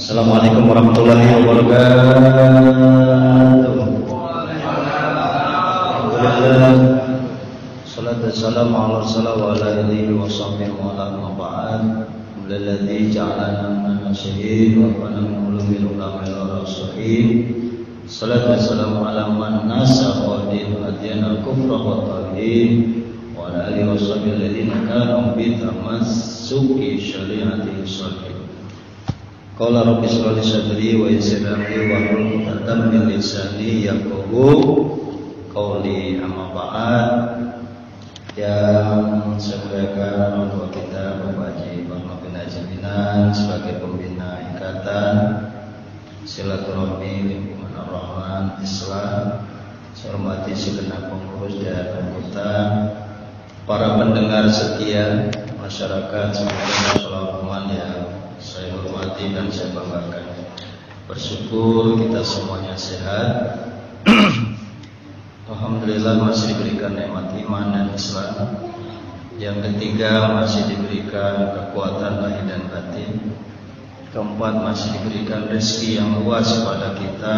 Assalamualaikum warahmatullahi wabarakatuh. Alhamdulillah. Salatu wassalamu ala rasulillah wa ala alihi wa sahbihi wa ala maba'ad. Alladzi ja'alana min nasyihin wa kana min ulumil ulama ar-rasulin. Salatu wassalamu ala man nasakha din adyan al-kufra wa tawhid wa ala alihi wa sahbihi alladhina kanu bi tamassuki syari'ati sahih. Qala rabbi shrah li sadri wa yassir li amri wahlul 'uqdatam min lisani yafqahu qawli. Amma ba'd. Yang saya muliakan orang tua kita Bapak Haji Bang Nopin Jaminan sebagai pembina ikatan silaturahmi lingkungan Ar-Rahman Islam. Saya hormati segenap pengurus dan anggota, para pendengar setia masyarakat semuanya Rahman yang saya hormati dan saya banggakan. Bersyukur kita semuanya sehat. Alhamdulillah masih diberikan nikmat iman dan Islam. Yang ketiga masih diberikan kekuatan lahir dan batin. Keempat masih diberikan rezeki yang luas kepada kita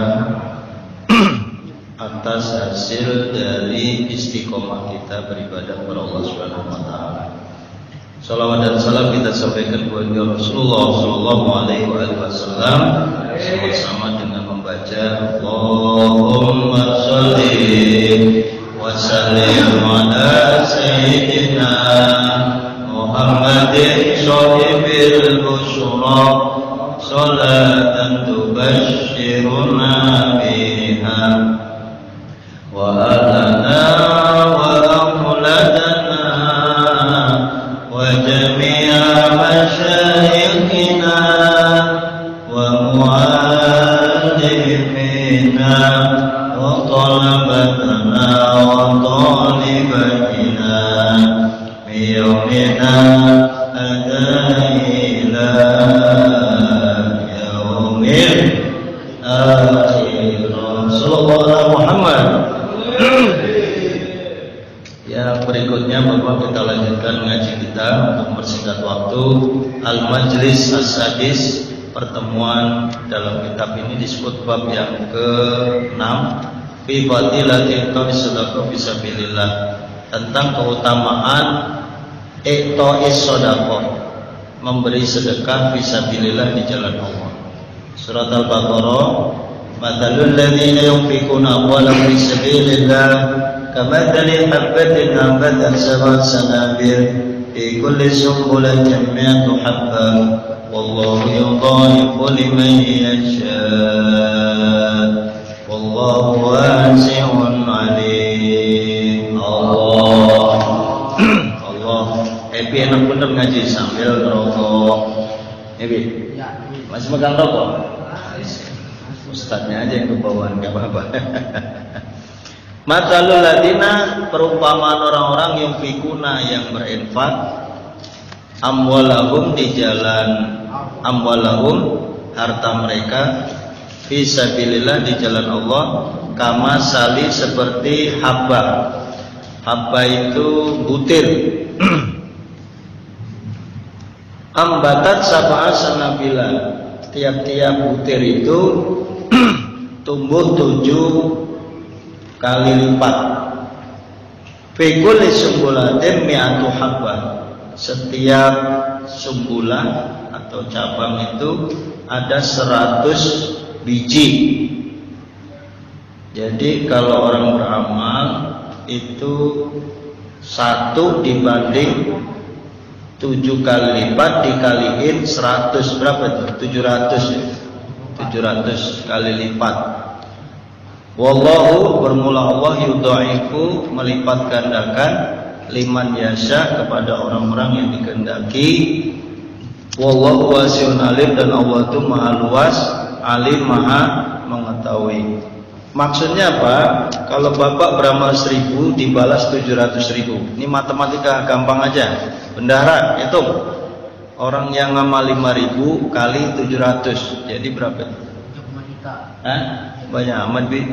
atas hasil dari istiqomah kita beribadah kepada Allah Subhanahu wa taala. Salawat dan salam kita sampaikan kepada Rasulullah sallallahu alaihi wasallam sama-sama dengan membaca Allahumma shalli wa sallim ala sayyidina Muhammadin shahibil busyra salatan tubashshiruna biha wa alana wa auladana wa jami'a masyayikhina wa mu'allimina wa talabatana wa talibatina biyawmina adaila yaumil akhir. Sallallahu Muhammad. Yang berikutnya Bapak kita lanjutkan ngaji kita untuk mempersingkat waktu. Al-Majlis As-Sadis, pertemuan dalam kitab ini disebut bab yang ke-6 fi fadilatil shadaqah fisabilillah, tentang keutamaan iqta'is shadaqah, memberi sedekah fisabilillah di jalan Allah. Surat Al-Baqarah, mathalul ladzina yunfiquna amwalahum fisabilillah kamathali habbatin anbatat sab'a sanabil fi kulli sunbulatin mi'atu habbah wallahu yudha'ifu liman yasha wallahu wasi'un 'alim. Allah happy enak bener ngaji sambil ngerokok. Happy masih megang rokok? Ustadznya aja yang kebawaan, gak apa-apa. Mathalul ladina, perumpamaan orang-orang yang fikuna, yang berinfak amwalahum di jalan amwalahum, harta mereka fisabilillah di jalan Allah, kama sali seperti habba. Habba itu butir. Ambatat sab'a sanabila, tiap-tiap butir itu tumbuh 7 kali lipat. Fi kulli sumbulatin mi'atu habbah, setiap sumbulah atau cabang itu ada 100 biji. Jadi kalau orang beramal itu 1 dibanding 7 kali lipat dikaliin 100, berapa itu? 700 kali lipat. Wallahu, bermula Allah, yudha'ifu, melipat gandakan, liman yasha, kepada orang-orang yang dikehendaki. Wallahu wasi'un alim, dan Allah itu maha luas, alim, maha mengetahui. Maksudnya apa? Kalau Bapak beramal 1000 dibalas 700.000. Ini matematika gampang aja. Bendahara, hitung. Orang yang ngamal 5.000 kali 700, jadi berapa? 3,3. Hah? Banyak amat, Bi?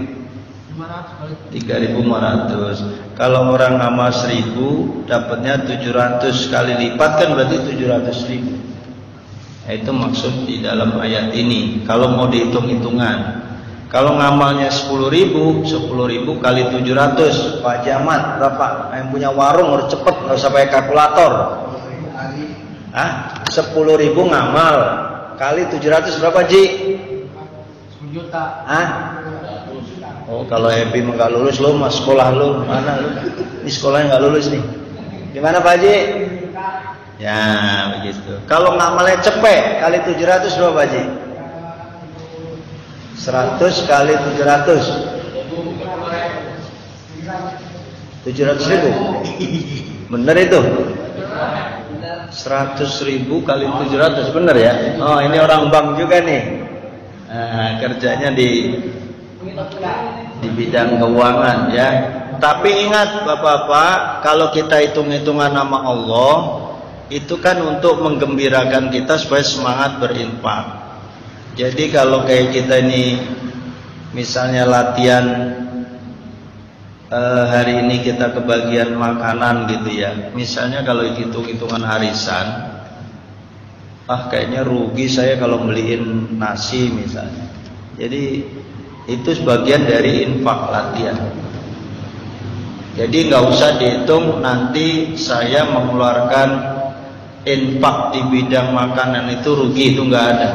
3.500. Kalau orang ngamal 1000 dapatnya 700 kali lipat, kan berarti 700.000. Itu maksud di dalam ayat ini. Kalau mau dihitung-hitungan, kalau ngamalnya 10.000 kali 700, Pak Jamat berapa? Yang punya warung harus cepet, nggak usah pakai kalkulator. 10.000 ngamal kali 700 berapa, Ji? 10 juta. Oh, kalau Happy nggak lulus, lo mas sekolah lo mana lo? Ini sekolahnya nggak lulus nih. Gimana Pak Ji? Ya begitu. Kalau ngamalnya cepet kali 700 berapa Pak Ji? 100 kali 700 700.000. Bener itu? 100.000 kali 700 bener ya? Oh, ini orang bank juga nih. Kerjanya di bidang keuangan ya. Tapi ingat Bapak-bapak, kalau kita hitung-hitungan nama Allah, itu kan untuk menggembirakan kita supaya semangat berinfak. Jadi kalau kayak kita ini misalnya latihan hari ini kita kebagian makanan gitu ya. Misalnya kalau hitung-hitungan harisan, kayaknya rugi saya kalau beliin nasi misalnya. Jadi itu sebagian dari infak latihan. Jadi nggak usah dihitung nanti saya mengeluarkan infak di bidang makanan itu rugi, itu nggak ada.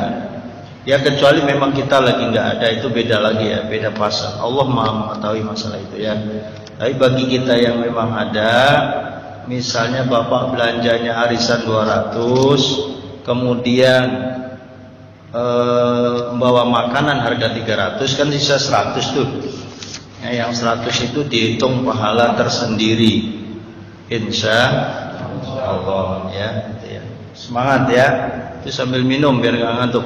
Ya kecuali memang kita lagi nggak ada, itu beda lagi ya, beda pasal. Allah Maha mengetahui masalah itu ya. Tapi bagi kita yang memang ada, misalnya Bapak belanjanya arisan 200, kemudian membawa makanan harga 300, kan sisa 100 tuh. Ya, yang 100 itu dihitung pahala tersendiri, insya Allah ya, gitu ya. Semangat ya, itu sambil minum biar nggak ngantuk.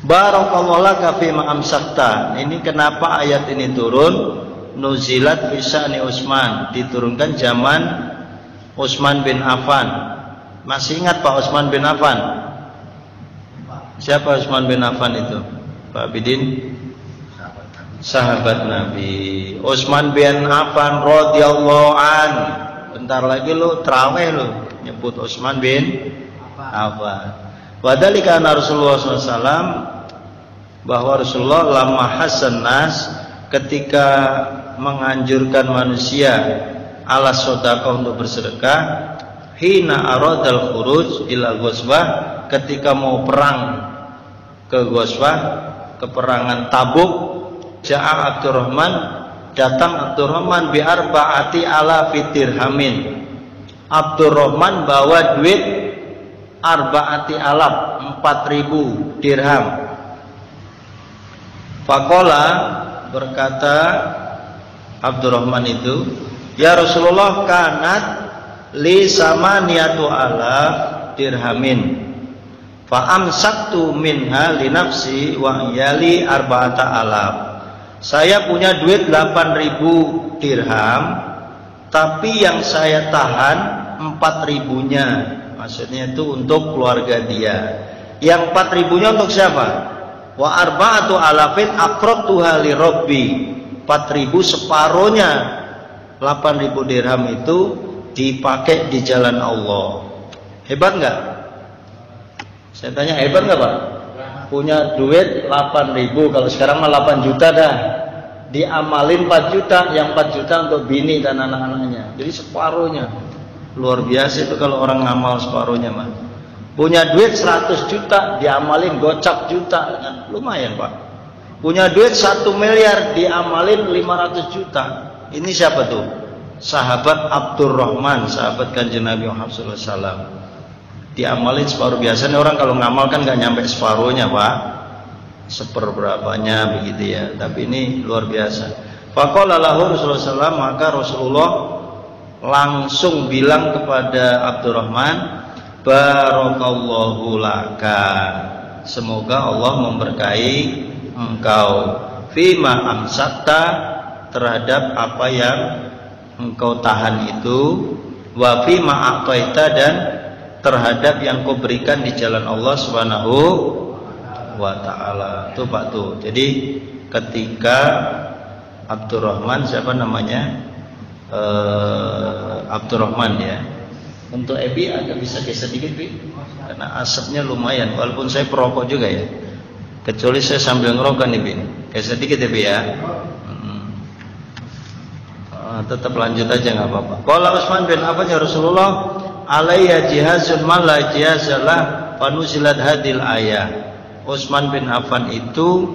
Barakallahu laka fima amsakta. Ini kenapa ayat ini turun? Nuzilat fi sya'ni Utsman, diturunkan zaman Utsman bin Affan. Masih ingat Pak Utsman bin Affan? Siapa Utsman bin Affan itu? Pak Bidin? Sahabat Nabi. Utsman bin Affan radhiyallahu an. Bentar lagi lu terawih lu nyebut Utsman bin Affan. Wadhalika anna Rasulullah SAW, bahwa Rasulullah lama hasan nas, ketika menganjurkan manusia ala sedekah untuk bersedekah, hina aradal khuruj ila ghazwah, ketika mau perang ke ghazwah, keperangan Tabuk, ja'a Abdurrahman, datang Abdurrahman bi arba'ati ala dirhamin. Abdurrahman bawa duit arba'ati alaf, 4.000 dirham. Faqala, berkata Abdurrahman itu, ya Rasulullah, kanat li samaniyatu alaf dirhamin, fa amsaktu minha li nafsi wa yali arba'ata alaf. Saya punya duit 8.000 dirham, tapi yang saya tahan 4.000-nya. Maksudnya itu untuk keluarga dia. Yang 4.000-nya untuk siapa? Wa arba'atu alafin aqrabtuha li rabbi. 4.000 separohnya 8.000 dirham itu dipakai di jalan Allah. Hebat enggak? Saya tanya, hebat enggak Pak? Punya duit 8.000, kalau sekarang mah 8 juta dah. Diamalin 4 juta, yang 4 juta untuk bini dan anak-anaknya. Jadi separohnya. Luar biasa itu kalau orang ngamal separuhnya mah. Punya duit 100 juta, diamalin gocap juta, kan lumayan Pak. Punya duit 1 miliar, diamalin 500 juta. Ini siapa tuh? Sahabat Abdurrahman, sahabat Kanjeng Nabi Muhammad SAW. Diamalin separuh. Biasanya orang kalau ngamal kan gak nyampe separuhnya Pak, seperberapanya begitu ya. Tapi ini luar biasa. Faqala lahu Rasulullah SAW, maka Rasulullah langsung bilang kepada Abdurrahman, barakallahu laka, semoga Allah memberkahi engkau, fima amsakta, terhadap apa yang engkau tahan itu, wa fima aqaita, dan terhadap yang kau berikan di jalan Allah Subhanahu wa ta'ala. Tuh Pak tuh. Jadi ketika Abdurrahman, siapa namanya? Abdurrahman ya. Untuk Ebi agak bisa geser sedikit, Bi, karena asapnya lumayan. Walaupun saya perokok juga ya, kecuali saya sambil ngerokok nih, Bi. Geser sedikit ya, Bi ya. Tetap lanjut aja nggak apa-apa. Qala Utsman bin Affan ya Rasulullah, alayya jihazun man la jihazalah fanuzilat hadil ayah. Utsman bin Affan itu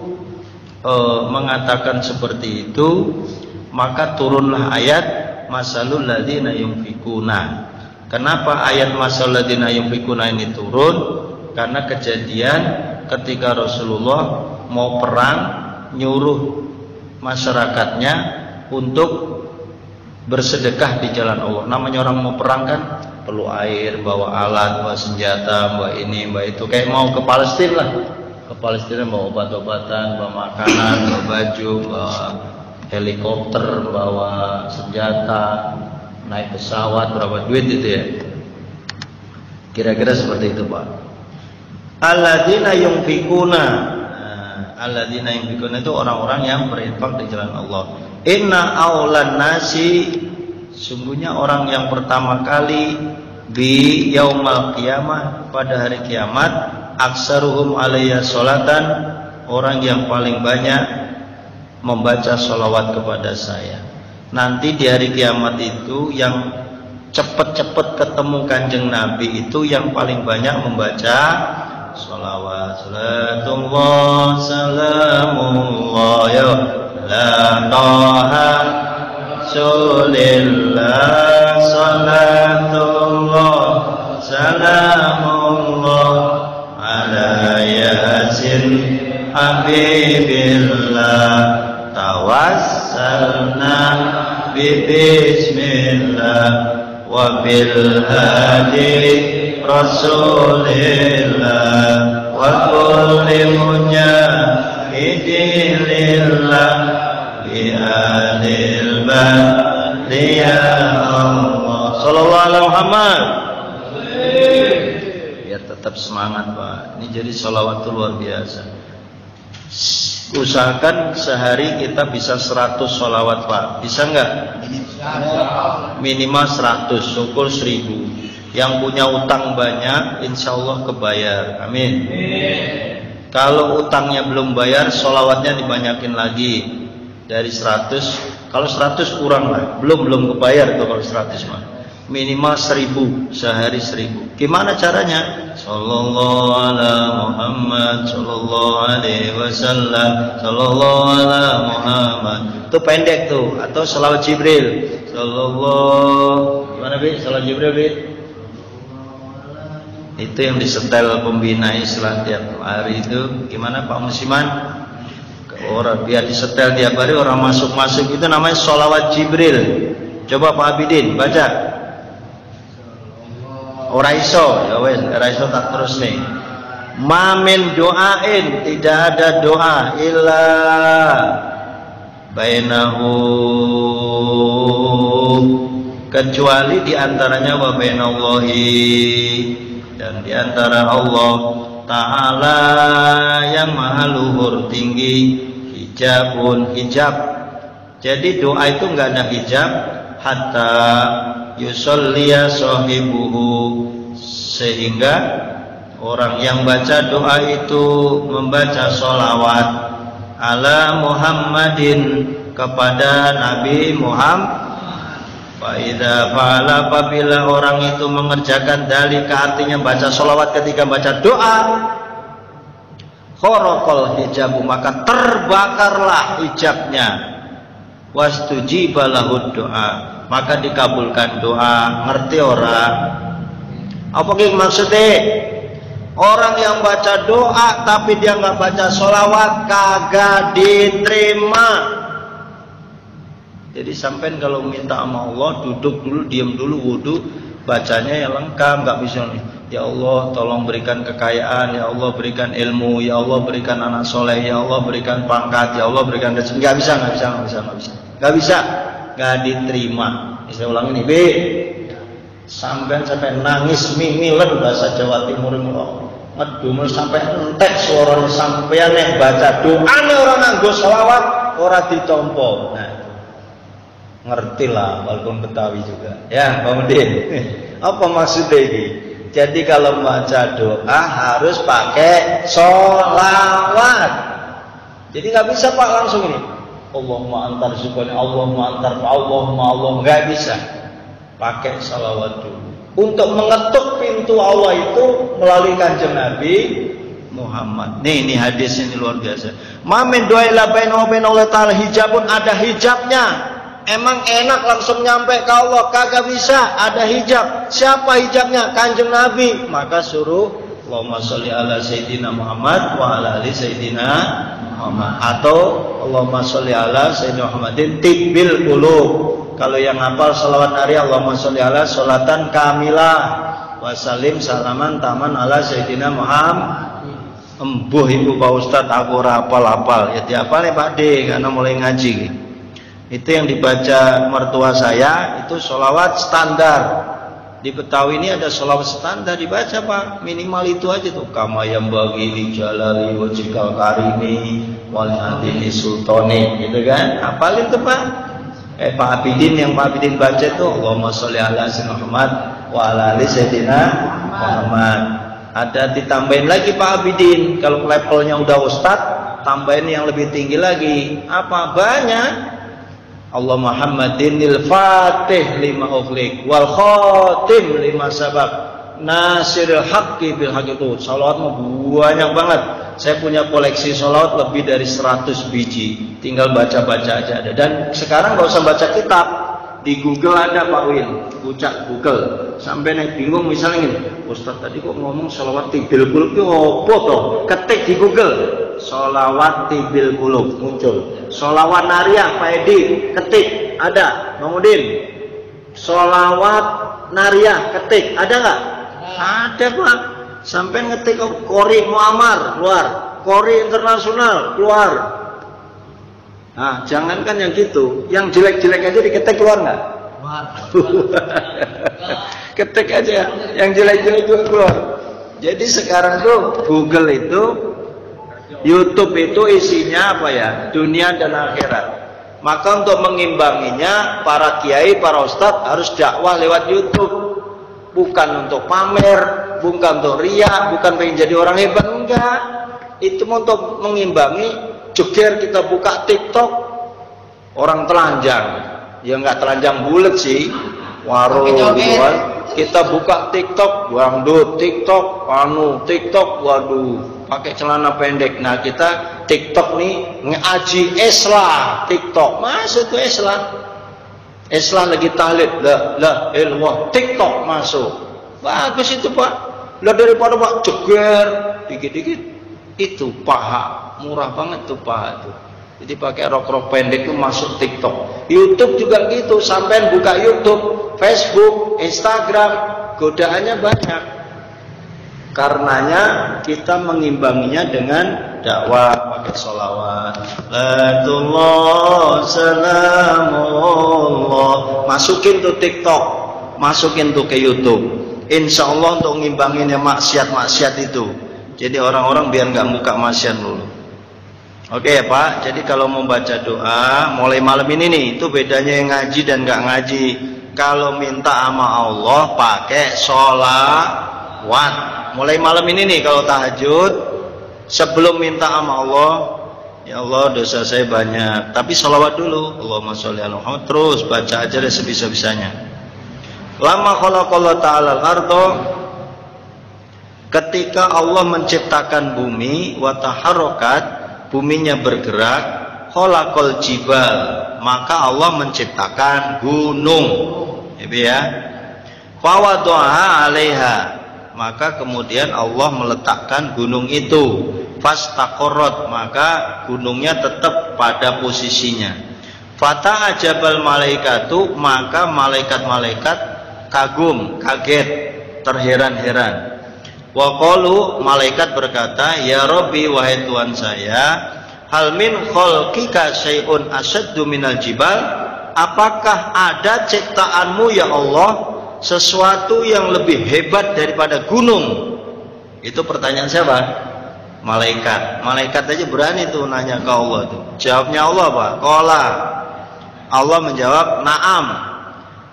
mengatakan seperti itu, maka turunlah ayat masalul ladzina yunfikuna. Kenapa ayat masalul ladzina yunfikuna ini turun? Karena kejadian ketika Rasulullah mau perang, nyuruh masyarakatnya untuk bersedekah di jalan Allah. Namanya orang mau perang kan perlu air, bawa alat, bawa senjata, bawa ini, bawa itu. Kayak mau ke Palestina lah. Ke Palestina bawa obat-obatan, bawa makanan, bawa baju, bawa helikopter, bawa senjata, naik pesawat, berapa duit itu ya. Kira-kira seperti itu, Pak. Alladzina yunfikuna. Alladzina yunfikuna itu orang-orang yang berinfak di jalan Allah. Inna aulan nasi, sungguhnya orang yang pertama kali bi yaumal qiyamah, pada hari kiamat, aksaruhum alayya sholatan, orang yang paling banyak membaca sholawat kepada saya. Nanti di hari kiamat itu yang cepat-cepat ketemu kanjeng Nabi itu yang paling banyak membaca sholawat. Salatullah salamullah ya la toha Rasulillah, salatullah salamullah ala yasin habibillah, tawassalna bismillah wa bil hadi Rasulillah wa kulli munyahidillah bi adil ya Allah. Sallallahu alaihi Muhammad. Ya tetap semangat, Pak. Ini jadi sholawat itu luar biasa. Usahakan sehari kita bisa 100 sholawat, Pak. Bisa nggak? Minimal 100, syukur 1000. Yang punya utang banyak, insya Allah kebayar. Amin. Kalau utangnya belum bayar, sholawatnya dibanyakin lagi dari 100. Kalau 100 kurang lah, belum kebayar tuh kalau 100 mah. Minimal 1000, sehari 1000. Gimana caranya? Sallallahu ala Muhammad, sallallahu alaihi wasallam, sallallahu ala Muhammad. Itu pendek tuh, atau salawat Jibril. Sallallahu, gimana Bi? Salawat Jibril, Bi? Itu yang disetel pembina Islam tiap hari itu. Gimana Pak Musiman? Orang biar disetel tiap hari, orang masuk-masuk itu namanya sholawat Jibril. Coba Pak Abidin baca. Oraiso, ya wes, oraiso tak terus nih. Mamin doain, tidak ada doa illa bainahu, kecuali diantaranya wa bainallahi, dan diantara Allah Ta'ala yang maha luhur tinggi, hijabun, hijab. Jadi doa itu enggak ada hijab hatta yusolliya sahibuhu, sehingga orang yang baca doa itu membaca sholawat ala Muhammadin, kepada Nabi Muhammad. Fa'idha fa'ala, apabila orang itu mengerjakan dalika, artinya baca sholawat ketika baca doa, khorokol hijabu, maka terbakarlah hijabnya, wastujiba lahud doa, maka dikabulkan doa. Ngerti orang? Apa maksudnya? Orang yang baca doa tapi dia nggak baca sholawat kagak diterima. Jadi sampean kalau minta sama Allah, duduk dulu, diam dulu, wudu, bacanya yang lengkap, nggak bisa nih. Ya Allah, tolong berikan kekayaan, ya Allah berikan ilmu, ya Allah berikan anak soleh, ya Allah berikan pangkat, ya Allah berikan rezeki. Nggak bisa, nggak diterima. Saya ulang ini, B. Sampai nangis mimilen bahasa Jawa Timur ini, ngedumel sampai entek suaranya, sampean yang baca doa orang nganggo selawat ora ditompo. Nah, Ngerti lah, walaupun Betawi juga. Ya, Bang Udin. Apa maksudnya ini? Jadi kalau baca doa harus pakai sholawat. Jadi nggak bisa Pak langsung ini. Allahumma antar subhani, Allahumma antar, Allah, nggak bisa. Pakai sholawat dulu. Untuk mengetuk pintu Allah itu melalui kanjeng Nabi Muhammad. Nih, ini hadis ini luar biasa. Ma min du'a illa bainahu wa bainallahu ta'ala hijabun, ada hijabnya. Emang enak langsung nyampe ke Allah? Kagak bisa, ada hijab. Siapa hijabnya? Kanjeng Nabi. Maka suruh Allahumma sholli ala Sayyidina Muhammad wa ala ali Sayyidina Muhammad. Atau Allahumma sholli ala Sayyidina Muhammadin tibbil qulub. Kalau yang hafal salawat nari Allahumma sholli ala sholatan kamilah wa salim salaman taman ala Sayyidina Muhammad. Embuh ibu Pak Ustadz aku hafal-hafal. Ya dihafal ya Pak D, karena mulai ngaji. Itu yang dibaca mertua saya itu sholawat standar. Di Betawi ini ada sholawat standar dibaca Pak, minimal itu aja tuh. Kama yang bagi li jalali wajikal karimi wal hadini sultani, gitu kan? Hafalin tuh Pak. Pak Abidin, yang Pak Abidin baca tuh Allahumma sholli ala sayyidina Muhammad wa ala ali sayyidina Muhammad. Ada ditambahin lagi Pak Abidin, kalau levelnya udah ustadz tambahin yang lebih tinggi lagi. Apa? Banyak. Allah Muhammadinil Fatih lima ughliq wal khatim lima sabab nasiril haqqi bil haqq. Itu salawat banyak banget. Saya punya koleksi salawat lebih dari 100 biji. Tinggal baca-baca aja ada. Dan sekarang nggak usah baca kitab. Di Google ada Pak Win, buka Google. Sampai naik bingung misalnya ini, Ustaz tadi kok ngomong sholawat tibil qulub itu apa toh? Ketik di Google, sholawat tibil qulub muncul. Sholawat nariyah Pak Edi, ketik ada. Bang Udin, sholawat nariyah ketik ada nggak? Ada Pak. Sampai ngetik Qori Muammar keluar, Qori Internasional keluar. Nah, jangankan yang gitu, yang jelek-jelek aja diketik keluar nggak? Ketik aja, yang jelek-jelek juga keluar. Jadi sekarang tuh Google itu, YouTube itu isinya apa ya? Dunia dan akhirat. Maka untuk mengimbanginya, para kiai, para ustadz harus dakwah lewat YouTube. Bukan untuk pamer, bukan untuk riya, bukan pengen jadi orang hebat, enggak. Itu untuk mengimbangi. Jeger kita buka TikTok, orang telanjang, ya nggak telanjang bulat sih, warung gitu. Kita buka TikTok, dangdut, TikTok, TikTok, waduh, pakai celana pendek. Nah kita TikTok nih ngaji Islam, TikTok, masuk tuh Islam lagi tahlil, lah ilmu, TikTok masuk, bagus itu Pak. Lah daripada Pak jeger, dikit-dikit itu paha. Murah banget tuh paha tuh. Jadi pakai rok-rok pendek tuh masuk TikTok. YouTube juga gitu, sampai buka YouTube, Facebook, Instagram, godaannya banyak. Karenanya kita mengimbanginya dengan dakwah pakai sholawat. Latullah salamullah. Masukin tuh TikTok, masukin tuh ke YouTube. Insya Allah untuk ngimbanginnya maksiat-maksiat itu. Jadi orang-orang biar nggak buka maksiat dulu. Oke ya Pak, jadi kalau mau baca doa mulai malam ini nih, itu bedanya yang ngaji dan nggak ngaji. Kalau minta sama Allah pakai sholawat. Mulai malam ini nih kalau tahajud, sebelum minta sama Allah, ya Allah dosa saya banyak, tapi sholawat dulu. Allahumma sholli ala Muhammad, terus baca aja deh sebisa-bisanya. Lama khalaqallahu ta'ala al-ardh, ketika Allah menciptakan bumi, wa taharrakat, buminya bergerak, khalaqal jibal, maka Allah menciptakan gunung, ya. Fawadhaha 'alaiha, maka kemudian Allah meletakkan gunung itu, fastaqarrat, maka gunungnya tetap pada posisinya. Fata'ajabal malaikatu, maka malaikat-malaikat kagum, kaget, terheran-heran. Wa qalu, malaikat berkata, ya Rabbi, wahai Tuhan saya, hal min khalqika syai'un asyaddu minal jibal, apakah ada ciptaanmu ya Allah sesuatu yang lebih hebat daripada gunung? Itu pertanyaan siapa? Malaikat. Malaikat aja berani tuh nanya ke Allah tuh. Jawabnya Allah apa? Qala Allah menjawab, na'am.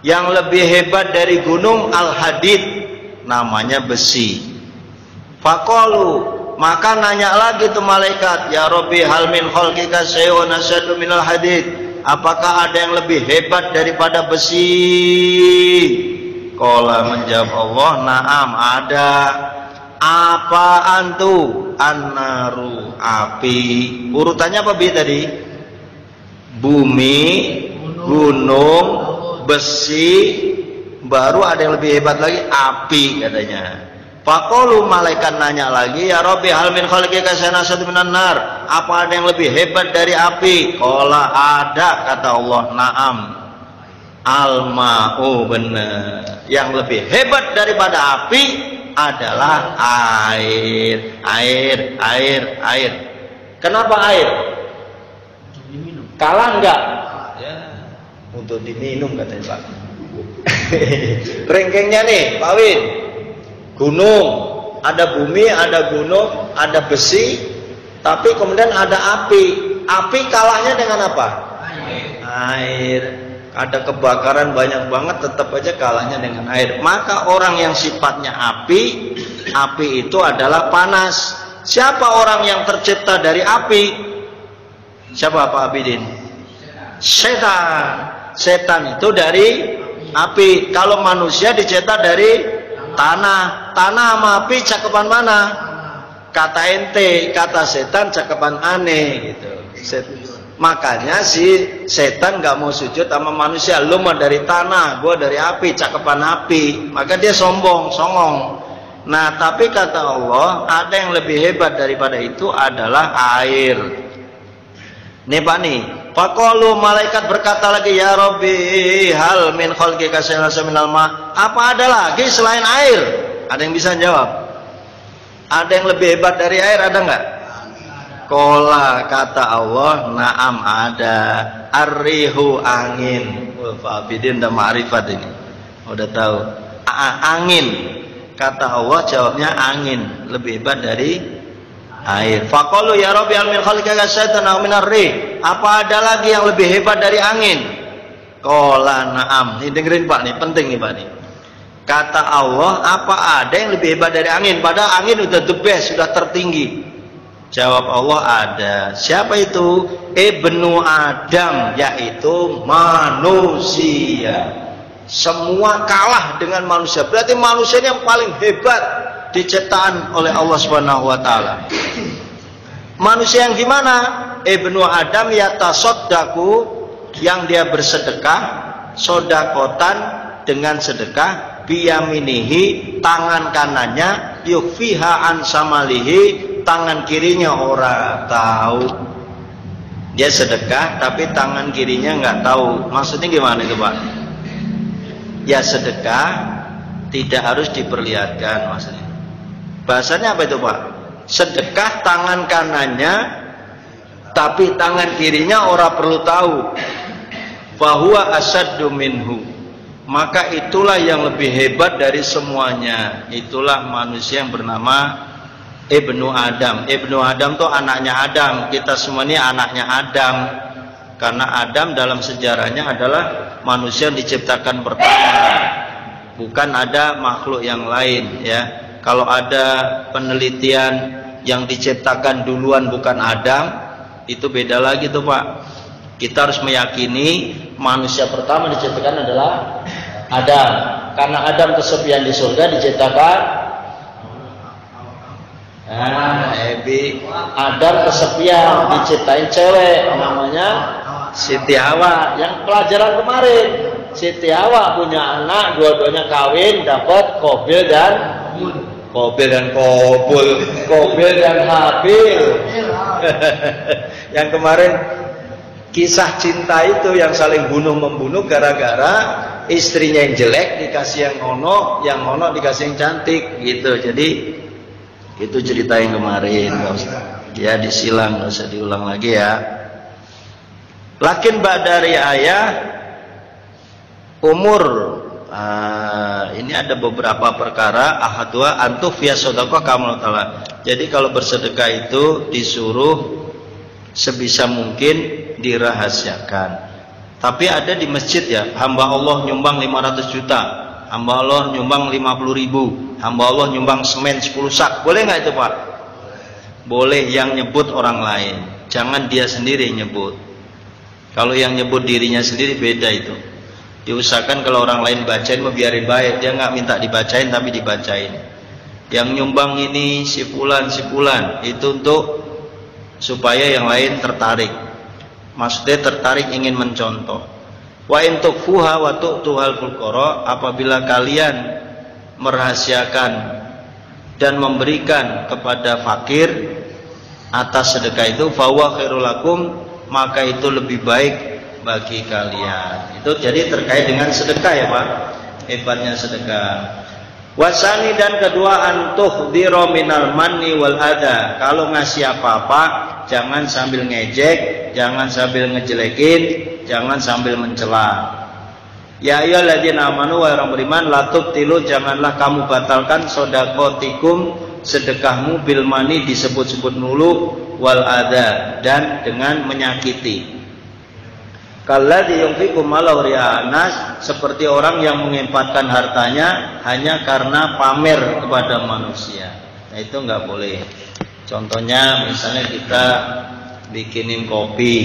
Yang lebih hebat dari gunung al-hadid, namanya besi. Faqalu, maka nanya lagi tuh malaikat, ya Rabbi hal min khalqika syai'un asyaddu minal hadid, apakah ada yang lebih hebat daripada besi? Qala, menjawab Allah, na'am, ada. Apaan tuh? An-naru, api. Urutannya apa Bi tadi? Bumi, gunung, besi, baru ada yang lebih hebat lagi, api katanya. Faqalu, malaikat nanya lagi, ya Rabbi hal min khalqika syai'un asyaddu minan nar, apa ada yang lebih hebat dari api? Qala, ada, kata Allah, na'am. Al-ma'u, benar. Yang lebih hebat daripada api adalah air. Air. Kenapa air? Kalah enggak? Ya, untuk diminum katanya Pak. Rengkengnya nih, Pak Win. Gunung, ada bumi, ada gunung, ada besi, tapi kemudian ada api. Api kalahnya dengan apa? Air. Ada kebakaran banyak banget, tetap aja kalahnya dengan air. Maka orang yang sifatnya api itu adalah panas. Siapa orang yang tercipta dari api? Siapa Pak Abidin? Setan. Setan itu dari api. Kalau manusia dicetak dari tanah. Tanah sama api cakepan mana? Kata ente, kata setan cakepan aneh gitu. Makanya si setan nggak mau sujud sama manusia. Lu mah dari tanah, gua dari api, cakepan api. Maka dia sombong, songong. Nah, tapi kata Allah, ada yang lebih hebat daripada itu adalah air. Nih Pak nih, faqalu, malaikat berkata lagi, ya Rabbi hal min khalqika syai'un minal ma, apa ada lagi selain air? Ada yang bisa jawab? Ada yang lebih hebat dari air, ada nggak? Qala, kata Allah, na'am, ada. Ar-rihu, angin. Pak Abidin udah ma'rifat ini, udah tahu. Angin, kata Allah, jawabnya angin lebih hebat dari air. Faqalu, ya Rabbi al min khalqika syai'un minar rih, apa ada lagi yang lebih hebat dari angin? Qala, na'am. Ini dengerin Pak nih, penting nih Pak nih. Kata Allah, apa ada yang lebih hebat dari angin? Padahal angin udah the best, sudah tertinggi. Jawab Allah, ada. Siapa itu? Ibnu Adam, yaitu manusia. Semua kalah dengan manusia. Berarti manusia ini yang paling hebat diciptakan oleh Allah Subhanahu wa taala. Manusia yang gimana? Ibnu Adam yatasaddaqu, yang dia bersedekah, sodakotan, dengan sedekah, biyaminihi, tangan kanannya, yukfiha an samalihi, tangan kirinya orang tahu. Dia sedekah tapi tangan kirinya nggak tahu. Maksudnya gimana itu Pak? Ya sedekah tidak harus diperlihatkan maksudnya. Bahasanya apa itu Pak? Sedekah tangan kanannya tapi tangan kirinya orang perlu tahu. Fahuwa asyaddu minhu, maka itulah yang lebih hebat dari semuanya. Itulah manusia yang bernama Ibnu Adam. Ibnu Adam tuh anaknya Adam. Kita semua ini anaknya Adam. Karena Adam dalam sejarahnya adalah manusia yang diciptakan pertama. Bukan ada makhluk yang lain ya. Kalau ada penelitian yang diciptakan duluan bukan Adam, itu beda lagi tuh Pak. Kita harus meyakini manusia pertama diciptakan adalah Adam. Karena Adam kesepian di surga diciptakan Adam kesepian, diciptain cewek namanya Siti Hawa. Yang pelajaran kemarin, Siti Hawa punya anak, dua-duanya kawin, dapat Kobil dan Habil. Yang kemarin kisah cinta itu yang saling bunuh-membunuh gara-gara istrinya yang jelek dikasih yang ono dikasih yang cantik gitu. Jadi itu cerita yang kemarin, ya disilang, nggak usah diulang lagi ya. Lakin ba'dari ayah umur, ini ada beberapa perkara. Ahadwa antufya sodaqah kamu ta'ala. Jadi kalau bersedekah itu disuruh sebisa mungkin dirahasiakan. Tapi ada di masjid ya, hamba Allah nyumbang 500 juta, hamba Allah nyumbang 50.000, hamba Allah nyumbang semen 10 sak. Boleh nggak itu Pak? Boleh, yang nyebut orang lain, jangan dia sendiri nyebut. Kalau yang nyebut dirinya sendiri beda itu. Diusahakan kalau orang lain bacain, biarin baik, dia nggak minta dibacain tapi dibacain. Yang nyumbang ini si fulan itu untuk supaya yang lain tertarik. Maksudnya tertarik ingin mencontoh. Wa in tukfuha wa tu'tuhal fuqara, apabila kalian merahasiakan dan memberikan kepada fakir atas sedekah itu, fa huwa khairul lakum, maka itu lebih baik bagi kalian. Itu jadi terkait dengan sedekah ya Pak. Hebatnya sedekah. Wasani, dan kedua, antuhdhira minal manni wal adha. Kalau ngasih apa-apa jangan sambil ngejek, jangan sambil ngejelekin, jangan sambil mencela. Ya ayyuhalladzina amanu, wahai orang beriman, la tubtilu, janganlah kamu batalkan sedaqatikum, sedekahmu, bil mani, disebut-sebut dulu, wal adha, dan dengan menyakiti. Kalladzi yunfiqu malahu ria'an nas, seperti orang yang mengimpatkan hartanya hanya karena pamer kepada manusia. Nah itu nggak boleh. Contohnya misalnya kita bikinin kopi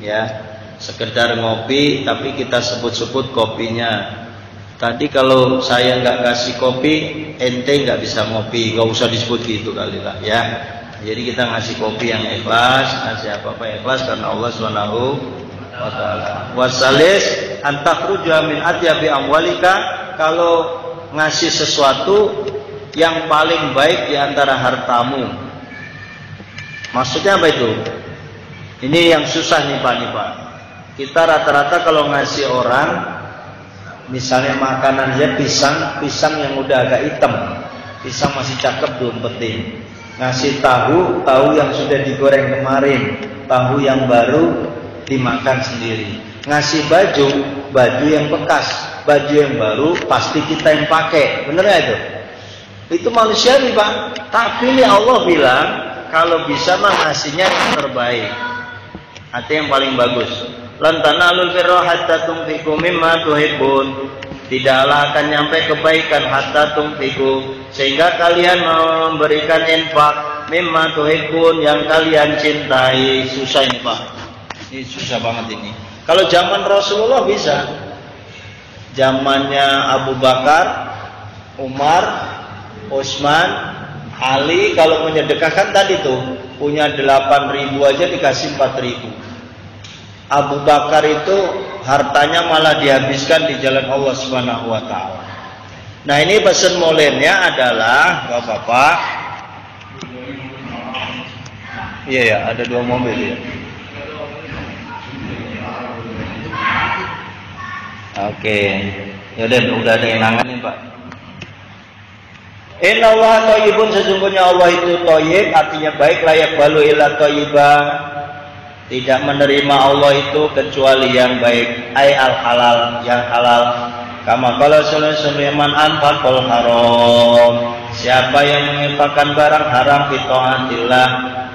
ya, sekedar ngopi tapi kita sebut-sebut kopinya. Tadi kalau saya nggak kasih kopi, ente nggak bisa ngopi, nggak usah disebut gitu kali lah ya. Jadi kita ngasih kopi yang ikhlas, ngasih apa-apa ikhlas karena Allah Subhanahu wa ta'ala. Wasalis antakhruja min atyabi amwalika, kalau ngasih sesuatu yang paling baik di antara hartamu. Maksudnya apa itu? Ini yang susah nih Pak. Kita rata-rata kalau ngasih orang, misalnya makanannya pisang yang udah agak hitam, pisang masih cakep belum penting. Ngasih tahu yang sudah digoreng kemarin, tahu yang baru dimakan sendiri. Ngasih baju yang bekas, baju yang baru pasti kita yang pakai. Bener ya itu? Itu manusiawi Pak. Tapi ini Allah bilang kalau bisa mah ngasihnya yang terbaik, artinya yang paling bagus. Lan tanalul birra hatta tunfiqu mimma tuhibbun, tidaklah akan nyampe kebaikan hatta tunfiqu, sehingga kalian memberikan infak, mimma tuhibbun, yang kalian cintai. Susah ini Pak, ini susah banget ini. Kalau zaman Rasulullah bisa, zamannya Abu Bakar, Umar, Utsman, Ali, kalau menyedekahkan tadi tuh punya 8.000 aja dikasih 4.000. Abu Bakar itu hartanya malah dihabiskan di jalan Allah Subhanahu wa ta'ala. Nah ini pesan molennya adalah Bapak-bapak. Iya ya, ada 2 mobil ya. Oke, yaudah udah ada yang nanganin Pak. Inna Allah thayyibun, sesungguhnya Allah itu thayyib, artinya baik, layak balu illa thayyiba, tidak menerima Allah itu kecuali yang baik, ay al halal, yang halal. Kama qala sallallahu man anfaqal haram, siapa yang menginfakkan barang haram fi taatillah,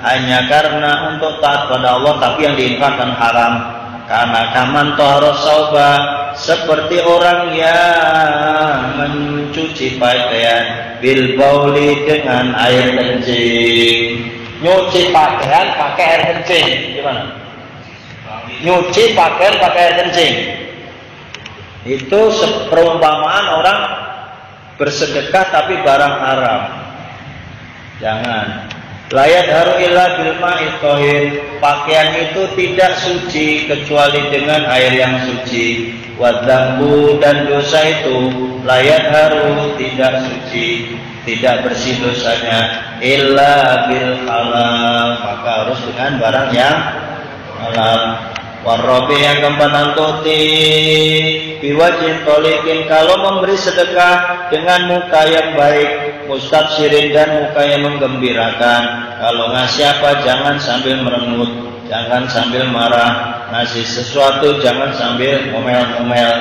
hanya karena untuk taat pada Allah tapi yang diinfakkan haram. Karena kaman tahara sauba, seperti orang yang mencuci pakaian bil bauli, dengan air kencing. Nyuci pakaian pakai air kencing gimana? Nyuci pakaian pakai air kencing itu perumpamaan orang bersedekah tapi barang haram. Jangan. Layat haru illa bil ma'i thahir, pakaian itu tidak suci kecuali dengan air yang suci. Wadzambu, dan dosa itu layat haru, tidak suci, tidak bersih dosanya, illa bil halal, maka harus dengan barang yang halal. Warrobi, yang keempat, antuti biwajin tolikin, kalau memberi sedekah dengan muka yang baik, mustabsyirin, dan muka yang menggembirakan. Kalau ngasih apa jangan sambil merengut, jangan sambil marah. Ngasih sesuatu jangan sambil ngomel-ngomel.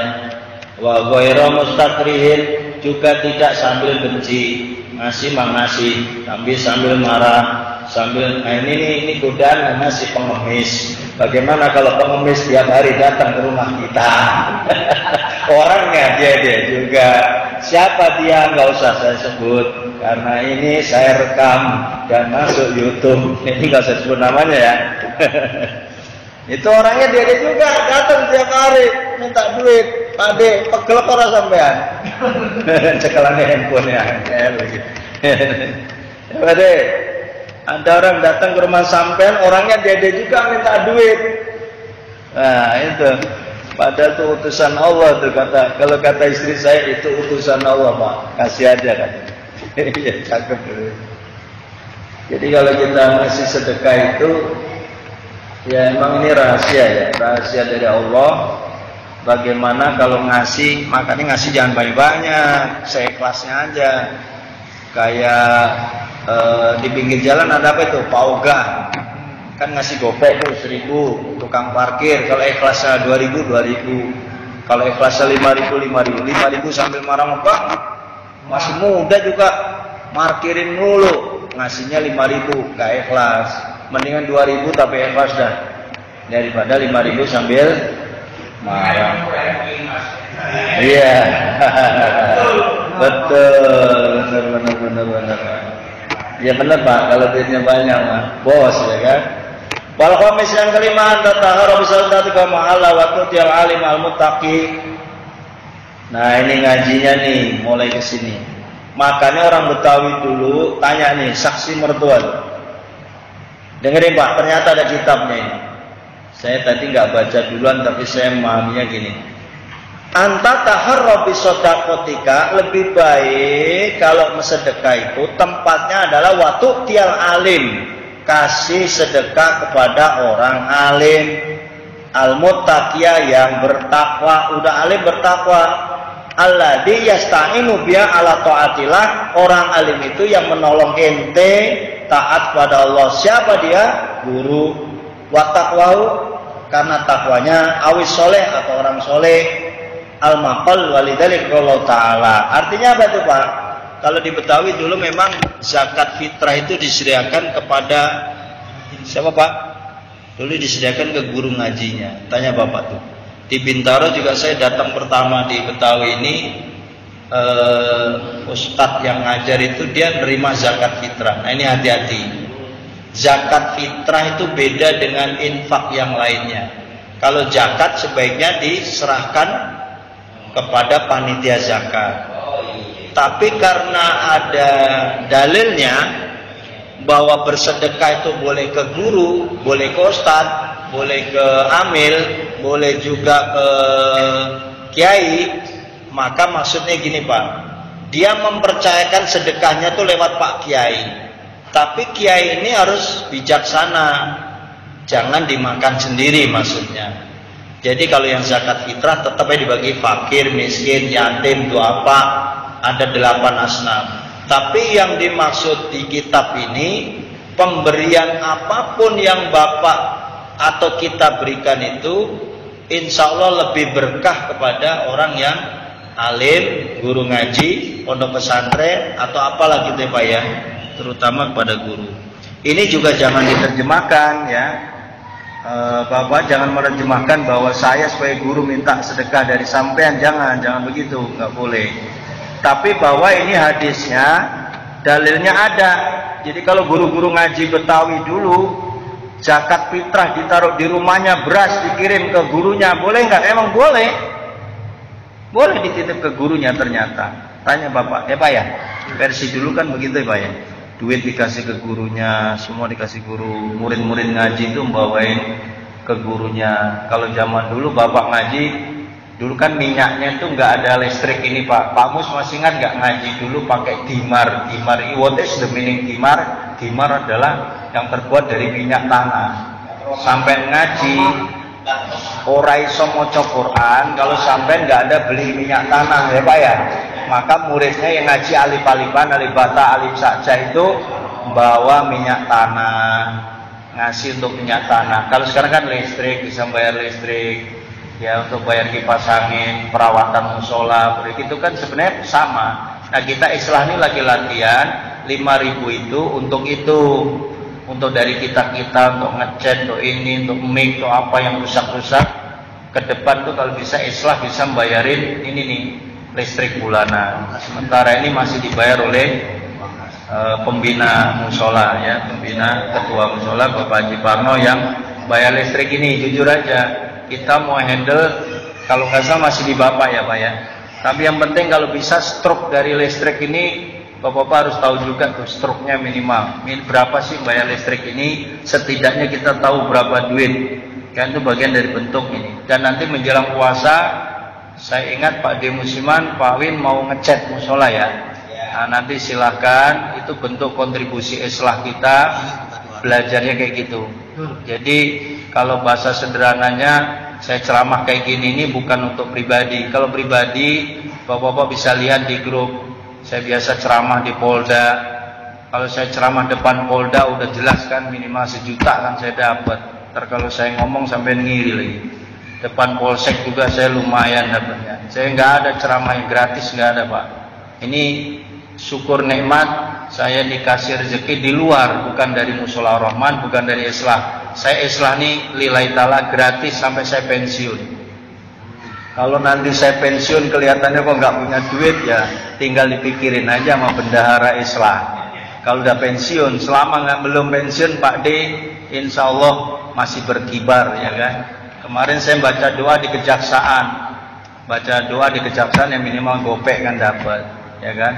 Wa ghairu mustakrihin, juga tidak sambil benci. Ngasih mah ngasih tapi sambil marah. sambil ini godaan si pengemis. Bagaimana kalau pengemis tiap hari datang ke rumah kita? Orangnya dia juga. Siapa dia? Nggak usah saya sebut karena ini saya rekam dan masuk YouTube. Ini nggak usah sebut namanya ya. Itu orangnya dia juga datang tiap hari minta duit. Pade pegel orang sampean. Cekelane handphonenya. Pade, ada orang datang ke rumah sampean, orangnya dia juga minta duit. Nah itu. Padahal itu utusan Allah tuh kata. Kalau kata istri saya itu utusan Allah Pak, kasih aja kan. Ya cakep dulu. Jadi kalau kita ngasih sedekah itu, ya emang ini rahasia ya, rahasia dari Allah. Bagaimana kalau ngasih, makanya ngasih jangan banyak-banyak, seikhlasnya aja. Kayak di pinggir jalan ada apa itu? Pak Oga kan ngasih gopek tuh 1.000, tukang parkir kalau ikhlasnya 2.000 2.000, kalau ikhlasnya 5.000 5.000 sambil marah-marah, masih muda juga parkirin dulu, ngasihnya 5.000 gak ikhlas, mendingan 2.000 tapi ikhlas dah daripada 5.000 sambil marah. Iya. Betul, benar. Ya benar Pak, kalau duitnya banyak mah, bos ya kan. Wal khamis yang kelima, tatahara bisallatika ma'alla wa tu'til alim al-muttaqi. Nah, ini ngajinya nih, mulai ke sini. Makanya orang Betawi dulu tanya nih, saksi mertua. Dengerin Pak, ternyata ada kitabnya ini. Saya tadi nggak baca duluan, tapi saya memahaminya gini. Anta taharra bisodakotika, lebih baik kalau sedekah itu tempatnya adalah waktu tial alim, kasih sedekah kepada orang alim, al-muttaqiyah yang bertakwa. Udah alim bertakwa, alladzi yasta'inu biha ala taatillah, orang alim itu yang menolong ente taat pada Allah. Siapa dia? Guru. Wa taqwahu, karena takwanya, awis soleh atau orang soleh. Al-maqal walidalik Allah Ta'ala. Artinya apa itu Pak? Kalau di Betawi dulu memang zakat fitrah itu disediakan kepada siapa Pak? Dulu disediakan ke guru ngajinya. Tanya Bapak tuh. Di Bintaro juga saya datang pertama di Betawi ini, ustadz yang ngajar itu dia nerima zakat fitrah. Nah ini hati-hati. Zakat fitrah itu beda dengan infak yang lainnya. Kalau zakat sebaiknya diserahkan kepada panitia zakat. Tapi karena ada dalilnya bahwa bersedekah itu boleh ke guru, boleh ke ustadz, boleh ke amil, boleh juga ke kiai, maka maksudnya gini Pak, dia mempercayakan sedekahnya tuh lewat Pak Kiai. Tapi kiai ini harus bijaksana, jangan dimakan sendiri maksudnya. Jadi kalau yang zakat fitrah tetapnya dibagi fakir, miskin, yatim, duafa, ada 8 asnaf. Tapi yang dimaksud di kitab ini, pemberian apapun yang Bapak atau kita berikan itu, insya Allah lebih berkah kepada orang yang alim, guru ngaji, pondok pesantren, atau apalah gitu ya Pak ya, terutama kepada guru. Ini juga jangan diterjemahkan ya. Bapak jangan menerjemahkan bahwa saya sebagai guru minta sedekah dari sampean, jangan begitu, nggak boleh. Tapi bahwa ini hadisnya, dalilnya ada. Jadi kalau guru-guru ngaji Betawi dulu, zakat fitrah ditaruh di rumahnya, beras dikirim ke gurunya, boleh nggak? Emang boleh, boleh dititip ke gurunya ternyata. Tanya Bapak, ya Pak ya, versi dulu kan begitu ya Pak ya. Duit dikasih ke gurunya, semua dikasih guru. Murid-murid ngaji itu membawain ke gurunya. Kalau zaman dulu Bapak ngaji, dulu kan minyaknya itu nggak ada listrik ini Pak. Pak Mus masih ingat nggak ngaji dulu pakai dimar? Dimar, what is the meaning dimar? Dimar adalah yang terbuat dari minyak tanah. Sampai ngaji, ora iso maca Quran kalau sampai nggak ada beli minyak tanah ya Pak ya. Maka muridnya yang ngaji alif-alifan, alif-bata, alif saja itu bawa minyak tanah, ngasih untuk minyak tanah. Kalau sekarang kan listrik, bisa bayar listrik, ya untuk bayar kipas angin, perawatan musola, itu kan sebenarnya sama. Nah kita Islah ini lagi latihan 5.000 itu untuk itu. untuk dari kita untuk ngecat, untuk ini, untuk mic, untuk apa yang rusak-rusak. Ke depan tuh kalau bisa Islah bisa membayarin ini nih listrik bulanan. Sementara ini masih dibayar oleh pembina musola ya, pembina ketua musola Bapak Haji Parno yang bayar listrik ini. Jujur aja kita mau handle kalau nggak salah masih di Bapak ya Pak ya. Tapi yang penting kalau bisa stroke dari listrik ini Bapak-bapak harus tahu juga tuh stroke-nya minimal. Berapa sih bayar listrik ini? Setidaknya kita tahu berapa duit. Kan itu bagian dari bentuk ini. Dan nanti menjelang puasa, saya ingat Pak D. Musiman, Pak Win mau ngecat musola ya. Nah, nanti silahkan, itu bentuk kontribusi Islah kita, belajarnya kayak gitu. Jadi kalau bahasa sederhananya, saya ceramah kayak gini ini bukan untuk pribadi. Kalau pribadi, Bapak-bapak bisa lihat di grup. Saya biasa ceramah di Polda. Kalau saya ceramah depan Polda udah jelas kan minimal 1 juta kan saya dapat. Ntar kalau saya ngomong sampai ngiri lagi. Depan Polsek juga saya lumayan dapatnya. Saya nggak ada ceramah yang gratis, nggak ada Pak. Ini syukur nikmat saya dikasih rezeki di luar, bukan dari Musola Rahman, bukan dari Islah. Saya Islah nih lillahi ta'ala gratis sampai saya pensiun. Kalau nanti saya pensiun kelihatannya kok nggak punya duit ya, tinggal dipikirin aja sama bendahara Islah. Kalau udah pensiun, selama belum pensiun Pak D, insya Allah masih berkibar ya kan. Kemarin saya baca doa di kejaksaan, yang minimal gopek kan dapat, ya kan.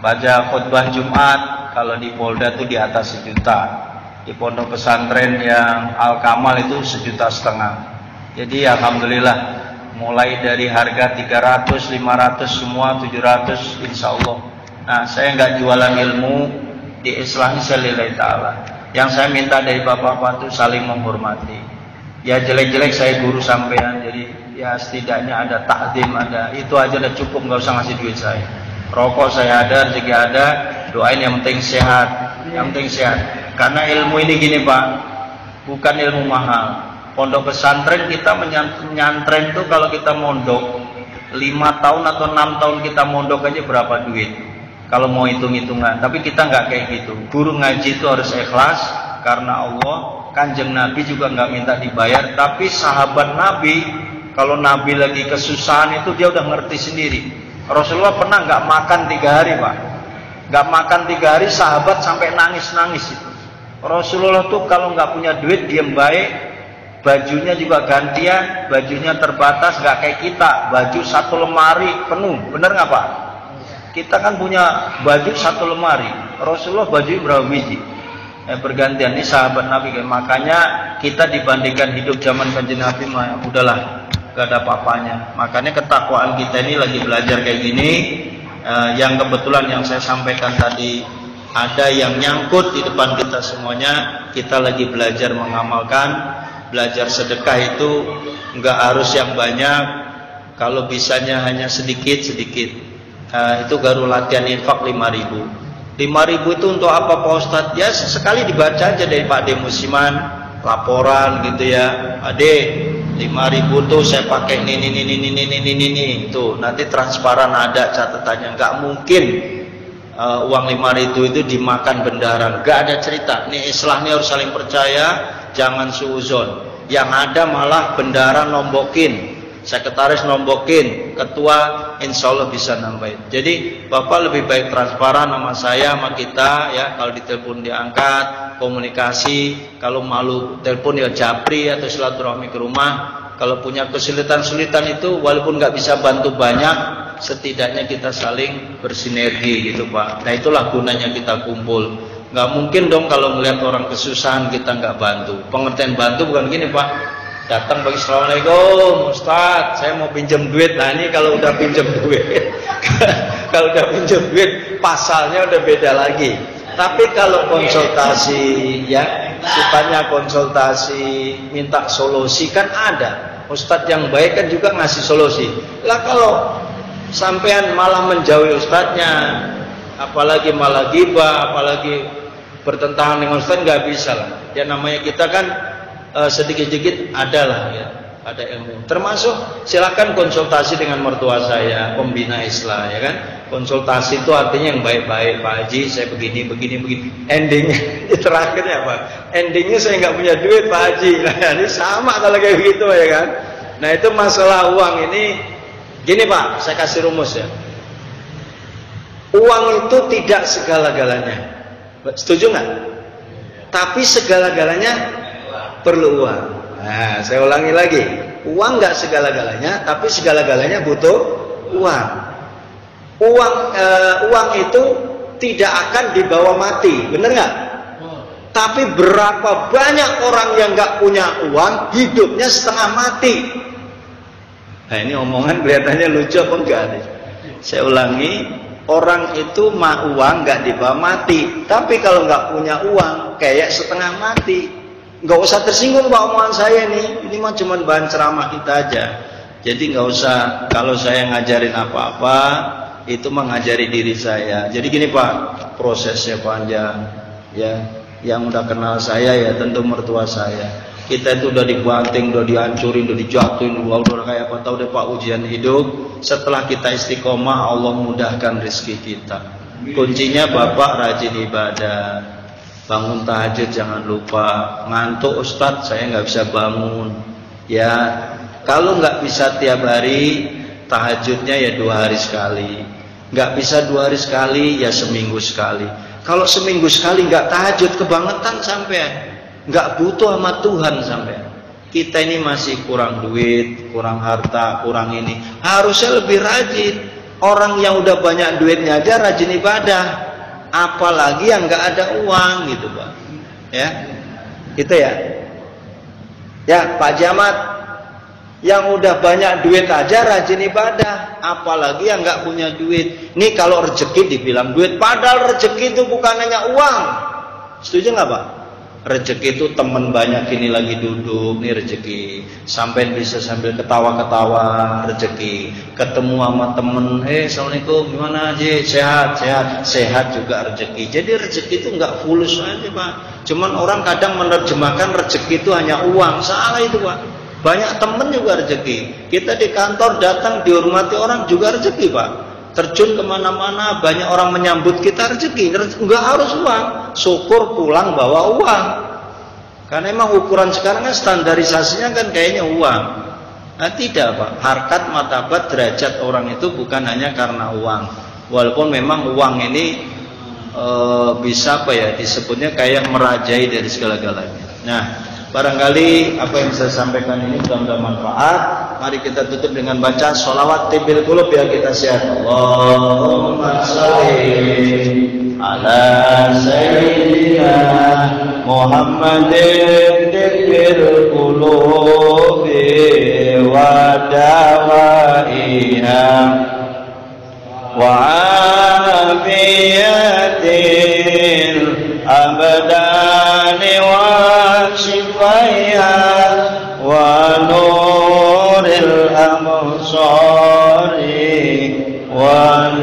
Baca khutbah Jumat kalau di Polda tuh di atas 1 juta, di pondok pesantren yang Al Kamal itu 1,5 juta. Jadi alhamdulillah. Mulai dari harga 300, 500, semua 700 insya Allah. Nah saya nggak jualan ilmu di Islah ini lillahi ta'ala. Yang saya minta dari bapak-bapak itu saling menghormati. Ya jelek-jelek saya guru sampean, jadi ya setidaknya ada takdim, ada itu aja udah cukup, nggak usah ngasih duit saya. Rokok saya ada, rezeki ada, doain yang penting sehat, yang penting sehat. Karena ilmu ini gini Pak, bukan ilmu mahal. Pondok pesantren kita menyantren tuh kalau kita mondok 5 tahun atau 6 tahun kita mondok aja berapa duit kalau mau hitung-hitungan. Tapi kita nggak kayak gitu. Guru ngaji itu harus ikhlas karena Allah. Kanjeng Nabi juga nggak minta dibayar. Tapi sahabat Nabi, kalau Nabi lagi kesusahan itu dia udah ngerti sendiri. Rasulullah pernah nggak makan 3 hari Pak. Nggak makan 3 hari sahabat sampai nangis-nangis itu. Rasulullah tuh kalau nggak punya duit diem baik. Bajunya juga gantian, bajunya terbatas, nggak kayak kita. Baju 1 lemari penuh, bener nggak Pak? Kita kan punya baju 1 lemari. Rasulullah baju berapa biji? Bergantian. Ini sahabat Nabi. Makanya kita dibandingkan hidup zaman kanjeng Nabi, udahlah, gak ada apa-apanya. Makanya ketakwaan kita ini lagi belajar kayak gini. Yang kebetulan yang saya sampaikan tadi ada yang nyangkut di depan kita semuanya. Kita lagi belajar mengamalkan. Belajar sedekah itu nggak harus yang banyak, kalau bisanya hanya sedikit-sedikit. Itu baru latihan infak 5.000. 5.000 itu untuk apa Pak Ustadz? Ya sekali dibaca aja dari Pak D. Musiman, laporan gitu ya. Pak D, 5.000 tuh saya pakai ini. Tuh nanti transparan ada catatannya. Nggak mungkin uang 5.000 itu dimakan bendahara. Nggak ada cerita. Nih Islah ini harus saling percaya. Jangan suuzon. Yang ada malah bendara nombokin, sekretaris nombokin, ketua insya Allah bisa nambahin. Jadi Bapak lebih baik transparan sama saya, sama kita ya. Kalau ditelepon diangkat, komunikasi. Kalau malu telepon ya japri atau silaturahmi ke rumah. Kalau punya kesulitan-kesulitan itu walaupun nggak bisa bantu banyak, setidaknya kita saling bersinergi gitu Pak. Nah itulah gunanya kita kumpul. Nggak mungkin dong kalau melihat orang kesusahan kita nggak bantu. Pengertian bantu bukan gini Pak. Datang bagi assalamualaikum Ustadz, saya mau pinjam duit. Nah ini kalau udah pinjam duit, kalau udah pinjam duit pasalnya udah beda lagi. Tapi kalau konsultasi ya, sifatnya konsultasi, minta solusi kan ada. Ustadz yang baik kan juga ngasih solusi. Lah kalau sampean malah menjauhi ustadznya, apalagi malah ghibah, apalagi bertentangan dengan ustaz, nggak bisa lah. Ya namanya kita kan sedikit-sedikit adalah ya ada ilmu. Termasuk silakan konsultasi dengan mertua saya, pembina Islam, ya kan? Konsultasi itu artinya yang baik-baik. Pak Haji, saya begini. Endingnya terakhirnya apa? Endingnya saya nggak punya duit, Pak Haji. Nah, ini sama kalau kayak begitu, ya kan? Nah, itu masalah uang ini. Gini Pak, saya kasih rumus ya. Uang itu tidak segala-galanya. Setuju nggak? Tapi segala-galanya perlu uang. Nah, saya ulangi lagi. Uang nggak segala-galanya, tapi segala-galanya butuh uang. Uang itu tidak akan dibawa mati, bener nggak? Tapi berapa banyak orang yang nggak punya uang, hidupnya setengah mati. Nah, ini omongan kelihatannya lucu apa enggak nih? Saya ulangi, orang itu mah uang nggak dibawa mati, tapi kalau nggak punya uang kayak setengah mati. Nggak usah tersinggung Pak omongan saya nih, ini mah cuma bahan ceramah kita aja. Jadi nggak usah, kalau saya ngajarin apa-apa itu mengajari diri saya. Jadi gini Pak, prosesnya panjang ya. Yang udah kenal saya ya tentu mertua saya. Kita itu udah dibanting, udah dihancurin, udah dijatuhin, udah kayak apa tahu deh Pak ujian hidup. Setelah kita istiqomah, Allah mudahkan rezeki kita. Kuncinya Bapak rajin ibadah, bangun tahajud jangan lupa. Ngantuk Ustadz, saya nggak bisa bangun. Ya, kalau nggak bisa tiap hari, tahajudnya ya 2 hari sekali. Nggak bisa 2 hari sekali, ya seminggu sekali. Kalau seminggu sekali nggak tahajud, kebangetan sampean. Nggak butuh sama Tuhan sampean. Kita ini masih kurang duit, kurang harta, kurang ini. Harusnya lebih rajin. Orang yang udah banyak duitnya aja rajin ibadah. Apalagi yang nggak ada uang gitu Pak. Ya, gitu ya. Ya Pak Jamat, yang udah banyak duit aja rajin ibadah, apalagi yang nggak punya duit. Nih kalau rezeki dibilang duit, padahal rezeki itu bukan hanya uang. Setuju nggak Pak? Rezeki itu teman banyak ini lagi duduk, nih rezeki. Sampai bisa sambil ketawa-ketawa, rezeki. Ketemu sama temen, assalamualaikum, gimana Haji? Sehat juga rezeki. Jadi rezeki itu nggak fulus aja Pak. Cuman orang kadang menerjemahkan rezeki itu hanya uang, salah itu Pak. Banyak temen juga rezeki. Kita di kantor datang dihormati orang juga rezeki Pak. Terjun kemana-mana banyak orang menyambut kita rezeki. Enggak harus uang. Syukur pulang bawa uang. Karena emang ukuran sekarang kan standarisasinya kan kayaknya uang. Nah tidak Pak. Harkat martabat derajat orang itu bukan hanya karena uang. Walaupun memang uang ini bisa apa ya disebutnya kayak merajai dari segala-galanya. Nah, barangkali apa yang saya sampaikan ini mudah-mudahan manfaat. Mari kita tutup dengan baca sholawat tibil qulub biar kita sehat. Allahumma sholli ala sayyidina Muhammadin tibil qulub wa dawaiha wa afiyatil abdani wa shifaiha wa nuril absari wa